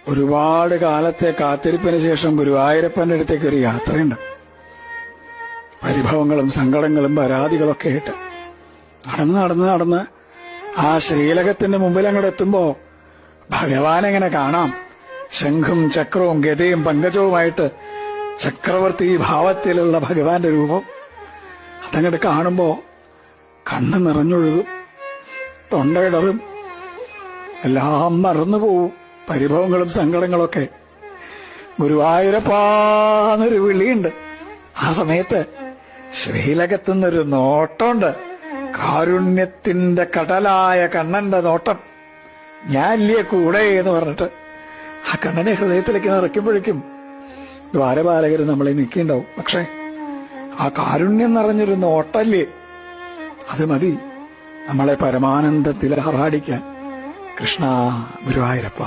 ഒരുപാട് കാലത്തെ കാത്തിരിപ്പിന് ശേഷം ഗുരുവായൂരപ്പന്റെ അടുത്തേക്ക് ഒരു യാത്രയുണ്ട്. പരിഭവങ്ങളും സങ്കടങ്ങളും പരാതികളൊക്കെ ആയിട്ട് നടന്ന് ആ ശ്രീലകത്തിന്റെ മുമ്പിൽ അങ്ങോട്ട് എത്തുമ്പോ ഭഗവാനെങ്ങനെ കാണാം. ശംഖും ചക്രവും ഗദയും പങ്കജവുമായിട്ട് ചക്രവർത്തി ഭാവത്തിലുള്ള ഭഗവാന്റെ രൂപം അതങ്ങോട്ട് കാണുമ്പോ കണ്ണ് നിറഞ്ഞൊഴുകും, തൊണ്ടയിടറും, എല്ലാം മറന്നുപോവും. പരിഭവങ്ങളും സങ്കടങ്ങളൊക്കെ. ഗുരുവായൂരപ്പാന്നൊരു വിളിയുണ്ട്. ആ സമയത്ത് ശ്രീലകത്തുനിന്നൊരു നോട്ടമുണ്ട്. കാരുണ്യത്തിന്റെ കടലായ കണ്ണന്റെ നോട്ടം. ഞാൻ ഇല്ലേ കൂടെ എന്ന് പറഞ്ഞിട്ട് ആ കണ്ണനെ ഹൃദയത്തിലേക്ക് നിറയ്ക്കുമ്പോഴേക്കും ദ്വാരപാലകർ നമ്മളെ നിൽക്കിണ്ടാവും. പക്ഷെ ആ കാരുണ്യം നിറഞ്ഞൊരു നോട്ടല്ലേ, അത് മതി നമ്മളെ പരമാനന്ദത്തിൽ ആറാടിക്കാൻ. കൃഷ്ണ ഗുരുവായൂരപ്പ.